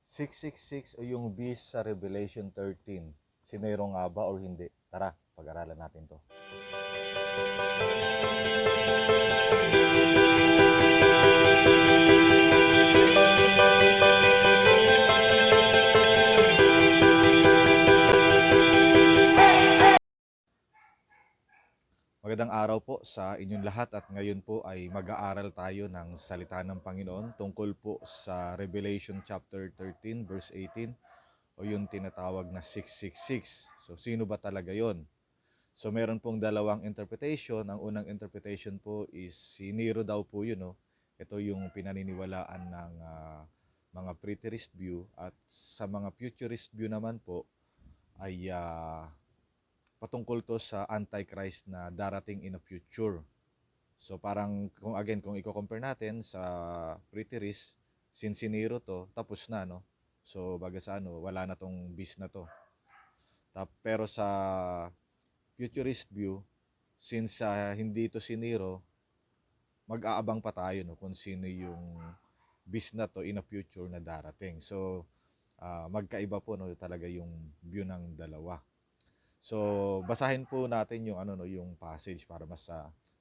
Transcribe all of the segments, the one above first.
666 o yung beast sa Revelation 13. Sinero nga ba or hindi? Tara, pag-aralan natin to. Magandang araw po sa inyong lahat at ngayon po ay mag-aaral tayo ng salita ng Panginoon tungkol po sa Revelation chapter 13 verse 18 o yung tinatawag na 666. So sino ba talaga yon? So meron pong dalawang interpretation. Ang unang interpretation po is si Nero daw po yun. No? Ito yung pinaniniwalaan ng mga preterist view at sa mga futurist view naman po ay patungkol to sa Antichrist na darating in a future. So parang kung i-compare natin sa preterist, since si Nero to, tapos na no. So baga sa ano, wala na tong beast na to. Pero sa futurist view, since hindi ito si Nero, mag-aabang pa tayo no, kung sino yung beast na to in a future na darating. So, magkaiba po no, talaga yung view ng dalawa. So, basahin po natin yung ano no, yung passage para mas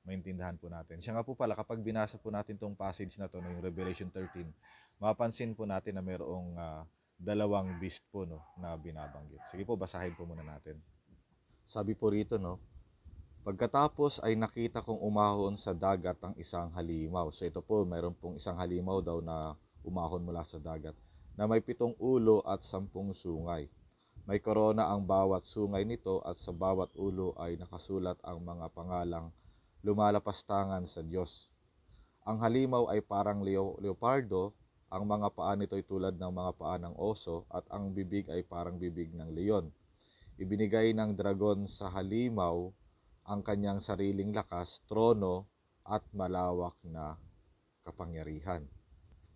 maintindihan po natin. Siya nga po pala, kapag binasa po natin tong passage na to no, yung Revelation 13, mapapansin po natin na mayroong dalawang beast po no, na binabanggit. Sige po, basahin po muna natin. Sabi po rito no, pagkatapos ay nakita kong umahon sa dagat ang isang halimaw. So ito po, mayroon pong isang halimaw daw na umahon mula sa dagat na may 7 ulo at 10 sungay. May korona ang bawat sungay nito at sa bawat ulo ay nakasulat ang mga pangalang lumalapastangan sa Diyos. Ang halimaw ay parang leopardo, ang mga paa nito ay tulad ng mga paa ng oso at ang bibig ay parang bibig ng leon. Ibinigay ng dragon sa halimaw ang kanyang sariling lakas, trono at malawak na kapangyarihan.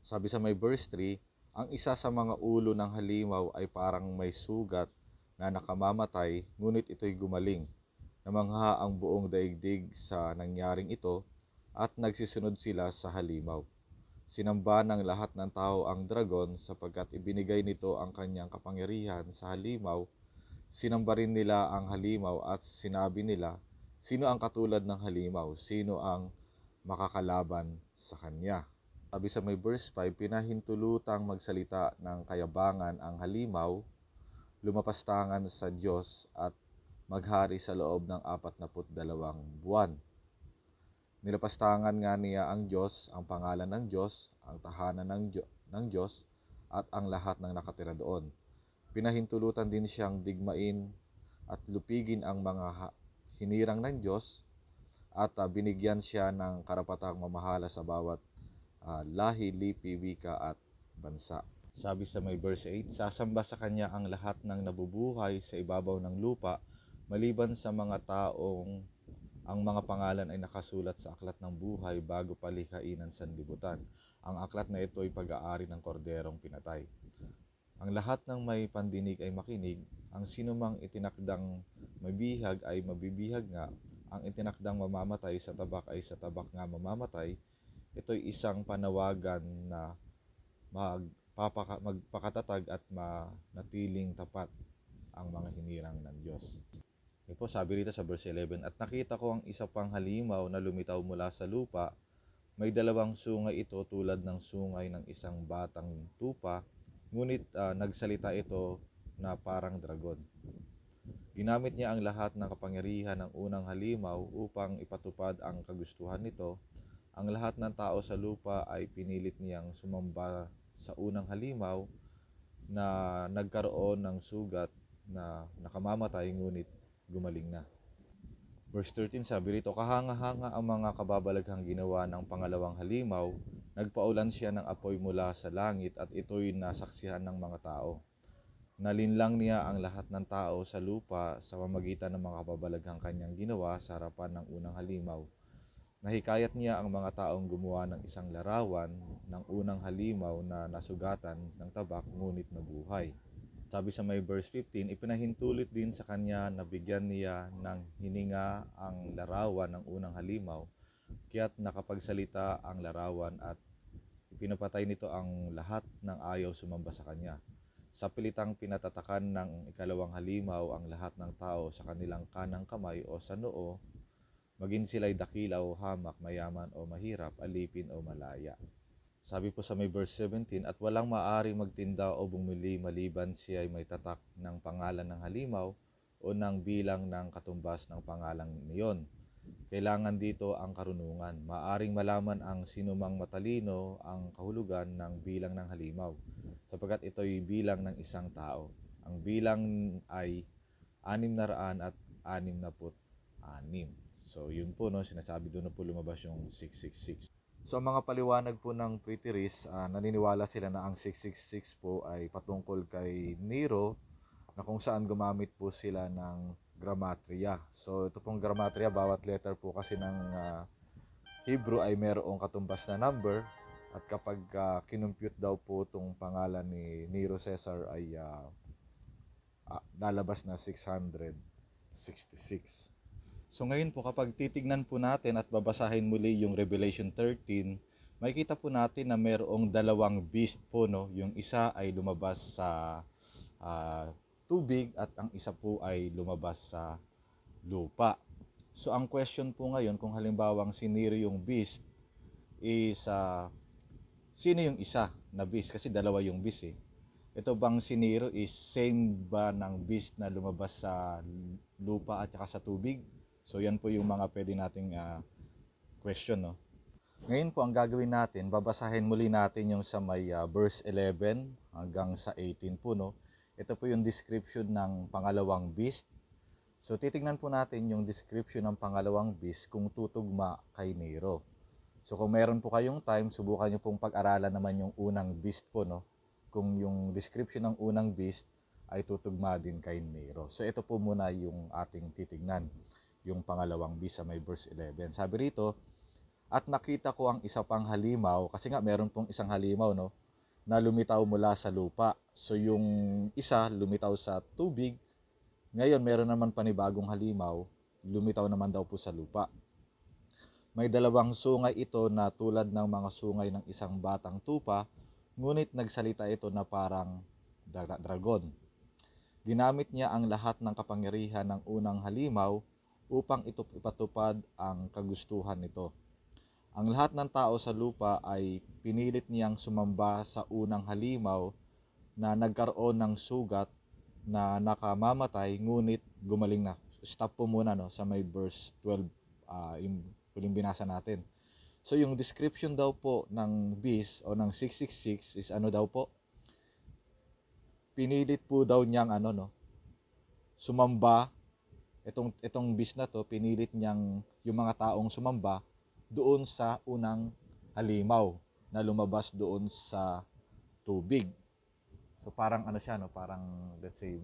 Sabi sa may verse 3, ang isa sa mga ulo ng halimaw ay parang may sugat na nakamamatay, ngunit ito'y gumaling. Namangha ang buong daigdig sa nangyaring ito at nagsisunod sila sa halimaw. Sinamba ng lahat ng tao ang dragon sapagkat ibinigay nito ang kanyang kapangyarihan sa halimaw. Sinamba rin nila ang halimaw at sinabi nila, sino ang katulad ng halimaw? Sino ang makakalaban sa kanya? Sabi sa may verse 5, pinahintulutang magsalita ng kayabangan ang halimaw, lumapastangan sa Diyos at maghari sa loob ng 42 buwan. Nilapastangan nga niya ang Diyos, ang pangalan ng Diyos, ang tahanan ng Diyos at ang lahat ng nakatira doon. Pinahintulutan din siyang digmain at lupigin ang mga hinirang ng Diyos at binigyan siya ng karapatang mamahala sa bawat lahi, lipi, wika at bansa. Sabi sa may verse 8, sasamba sa kanya ang lahat ng nabubuhay sa ibabaw ng lupa, maliban sa mga taong ang mga pangalan ay nakasulat sa aklat ng buhay bago palikhain ng sanlibutan. Ang aklat na ito ay pag-aari ng korderong pinatay. Ang lahat ng may pandinig ay makinig, ang sinumang itinakdang mabihag ay mabibihag nga, ang itinakdang mamamatay sa tabak ay sa tabak nga mamamatay. Ito'y isang panawagan na magpakatatag at manatiling tapat ang mga hinirang ng Diyos. Ito po, sabi rito sa verse 11, at nakita ko ang isa pang halimaw na lumitaw mula sa lupa. May 2 sungay ito tulad ng sungay ng isang batang tupa, ngunit nagsalita ito na parang dragon. Ginamit niya ang lahat ng kapangyarihan ng unang halimaw upang ipatupad ang kagustuhan nito. Ang lahat ng tao sa lupa ay pinilit niyang sumamba sa unang halimaw na nagkaroon ng sugat na nakamamatay ngunit gumaling na. Verse 13 sabi rito, kahanga-hanga ang mga kababalaghang ginawa ng pangalawang halimaw, nagpaulan siya ng apoy mula sa langit at ito'y nasaksihan ng mga tao. Nalinlang niya ang lahat ng tao sa lupa sa pamamagitan ng mga kababalaghang kanyang ginawa sa harapan ng unang halimaw. Nahikayat niya ang mga taong gumawa ng isang larawan ng unang halimaw na nasugatan ng tabak ngunit nabuhay. Sabi sa may verse 15, ipinahintulit din sa kanya na bigyan niya ng hininga ang larawan ng unang halimaw, kaya't nakapagsalita ang larawan at pinapatay nito ang lahat ng ayaw sumamba sa kanya. Sa pilitang pinatatakan ng ikalawang halimaw ang lahat ng tao sa kanilang kanang kamay o sa noo, maging sila'y dakila o hamak, mayaman o mahirap, alipin o malaya. Sabi po sa may verse 17, at walang maaari magtinda o bumili maliban siya ay may tatak ng pangalan ng halimaw o ng bilang ng katumbas ng pangalang niyon. Kailangan dito ang karunungan. Maaring malaman ang sinumang matalino ang kahulugan ng bilang ng halimaw, sapagkat ito'y bilang ng isang tao. Ang bilang ay 666. So yun po, no, sinasabi doon na po lumabas yung 666. So ang mga paliwanag po ng preterist, naniniwala sila na ang 666 po ay patungkol kay Nero, na kung saan gumamit po sila ng gramatria. So ito pong gramatria, bawat letter po kasi ng Hebrew ay merong katumbas na number, at kapag kinumpute daw po itong pangalan ni Nero Caesar ay lalabas na 666. So ngayon po, kapag titignan po natin at babasahin muli yung Revelation 13, makikita po natin na mayroong dalawang beast po, no? Yung isa ay lumabas sa tubig at ang isa po ay lumabas sa lupa. So ang question po ngayon, kung halimbawang si Nero yung beast, is sino yung isa na beast? Kasi dalawa yung beast eh. Ito bang si Nero is same ba ng beast na lumabas sa lupa at saka sa tubig? So yan po yung mga pwede nating question, no? Ngayon po ang gagawin natin, babasahin muli natin yung sa may verse 11 hanggang sa 18 po, no? Ito po yung description ng pangalawang beast. So titingnan po natin yung description ng pangalawang beast kung tutugma kay Nero. So kung meron po kayong time, subukan nyo pong pag-aralan naman yung unang beast po, no? Kung yung description ng unang beast ay tutugma din kay Nero. So ito po muna yung ating titignan, yung pangalawang beast sa may verse 11. Sabi rito, at nakita ko ang isa pang halimaw, kasi nga meron pong isang halimaw, no, na lumitaw mula sa lupa. So yung isa lumitaw sa tubig, ngayon meron naman panibagong halimaw, lumitaw naman daw po sa lupa. May dalawang sungay ito na tulad ng mga sungay ng isang batang tupa, ngunit nagsalita ito na parang dragon. Ginamit niya ang lahat ng kapangyarihan ng unang halimaw upang ipatupad ang kagustuhan nito. Ang lahat ng tao sa lupa ay pinilit niyang sumamba sa unang halimaw na nagkaroon ng sugat na nakamamatay, ngunit gumaling na. Stop po muna, no, sa may verse 12, yung huling binasa natin. So yung description daw po ng beast o ng 666 is ano daw po? Pinilit po daw niyang sumamba. Itong beast na to, pinilit niyang yung mga taong sumamba doon sa unang halimaw na lumabas doon sa tubig. So parang siya, no, parang let's say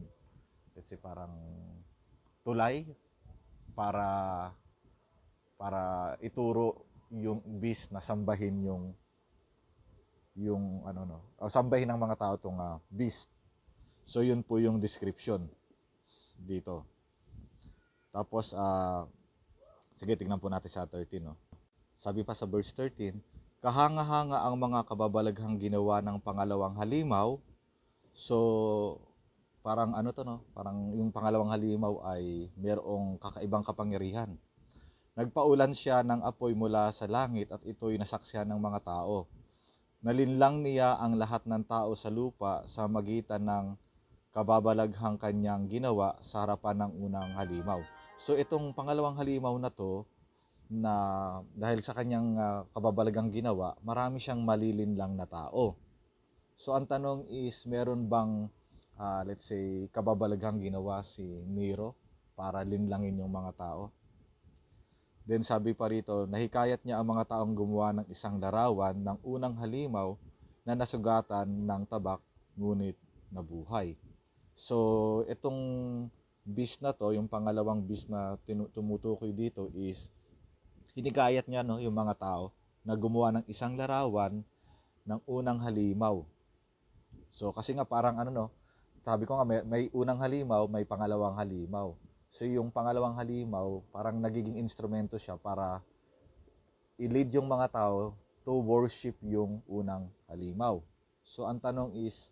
parang tulay para ituro yung beast na sambahin yung sambahin ng mga tao tong beast. So yun po yung description dito. Tapos sige, tingnan po natin sa 13, no. Sabi pa sa verse 13, kahanga-hanga ang mga kababalaghang ginawa ng pangalawang halimaw. So parang parang yung pangalawang halimaw ay mayroong kakaibang kapangyarihan. Nagpaulan siya ng apoy mula sa langit at ito'y nasaksihan ng mga tao. Nalinlang niya ang lahat ng tao sa lupa sa magitan ng kababalaghang kanyang ginawa sa harapan ng unang halimaw. So itong pangalawang halimaw na to, na dahil sa kanyang kababalaghang ginawa, marami siyang malilinlang na tao. So ang tanong is, meron bang let's say kababalaghang ginawa si Nero para linlangin yung mga tao? Then sabi pa rito, nahikayat niya ang mga taong gumawa ng isang larawan ng unang halimaw na nasugatan ng tabak, ngunit nabuhay. So itong beast na to, yung pangalawang beast na tumutukoy dito is, hinikayat niya, no, yung mga tao na gumawa ng isang larawan ng unang halimaw. So kasi nga parang sabi ko nga may unang halimaw, may pangalawang halimaw. So yung pangalawang halimaw, parang nagiging instrumento siya para i-lead yung mga tao to worship yung unang halimaw. So ang tanong is,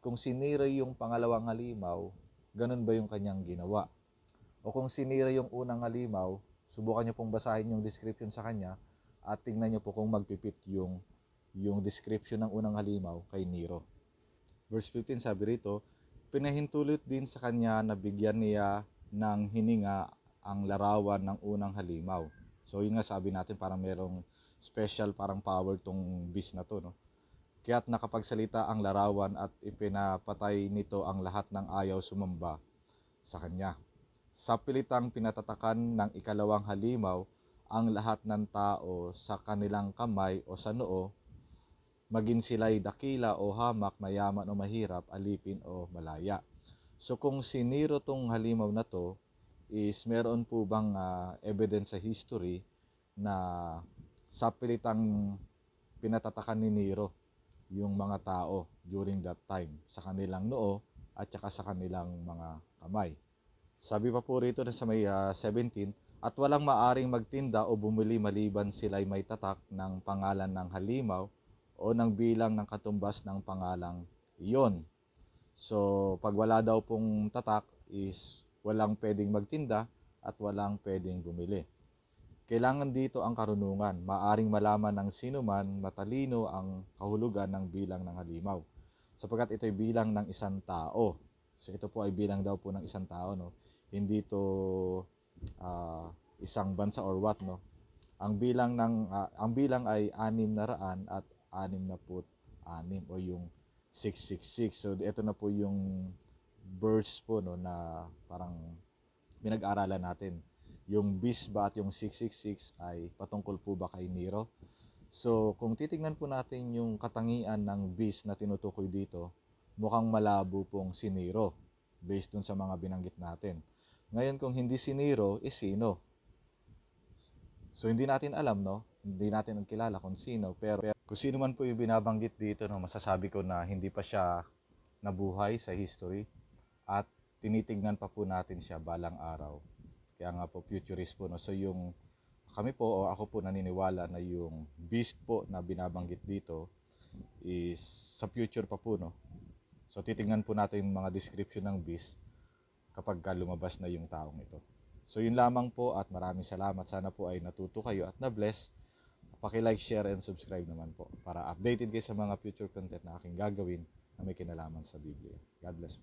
kung sinira yung pangalawang halimaw, ganun ba yung kanyang ginawa? O kung sinira yung unang halimaw, subukan nyo pong basahin yung description sa kanya at tingnan nyo po kung magpipit yung description ng unang halimaw kay Nero. Verse 15 sabi rito, pinahintulot din sa kanya na bigyan niya ng hininga ang larawan ng unang halimaw. So yun nga sabi natin, parang merong special parang power tong beast na to, no? Kaya't nakapagsalita ang larawan at ipinapatay nito ang lahat ng ayaw sumamba sa kanya. Sa pilitang pinatatakan ng ikalawang halimaw ang lahat ng tao sa kanilang kamay o sa noo, maging sila'y dakila o hamak, mayaman o mahirap, alipin o malaya. So kung siniro tong halimaw na to, is meron po bang evidence sa history na sa pilitang pinatatakan ni Nero yung mga tao during that time sa kanilang noo at saka sa kanilang mga kamay. Sabi pa po rito sa may 17, at walang maaring magtinda o bumili maliban sila'y may tatak ng pangalan ng halimaw o ng bilang ng katumbas ng pangalang iyon. So, pag wala daw pong tatak is walang pwedeng magtinda at walang pwedeng bumili. Kailangan dito ang karunungan. Maaring malaman ng sino man matalino ang kahulugan ng bilang ng halimaw. Sapagkat ito'y bilang ng isang tao. So, ito po ay bilang daw po ng isang tao, no? Hindi to isang bansa or what, no? Ang bilang ay 600 at 66 o yung 666. So ito na po yung verse po, no, na parang pinag-aralan natin. Yung beast ba at yung 666 ay patungkol po ba kay Nero? So kung titingnan po natin yung katangian ng beast na tinutukoy dito, mukhang malabo pong si Nero based dun sa mga binanggit natin. Ngayon kung hindi si Nero, sino? So hindi natin alam, no? Hindi natin kilala kung sino, pero kung sino man po yung binabanggit dito, no, masasabi ko na hindi pa siya nabuhay sa history at tinitingnan pa po natin siya balang araw. Kaya nga po futurist po, no. So yung kami po o ako po naniniwala na yung beast po na binabanggit dito is sa future pa po, no. So titingnan po natin yung mga description ng beast kapag lumabas na yung taong ito. So yun lamang po at maraming salamat. Sana po ay natuto kayo at na-bless. Paki-like, share, and subscribe naman po para updated kayo sa mga future content na aking gagawin na may kinalaman sa Biblia. God bless po.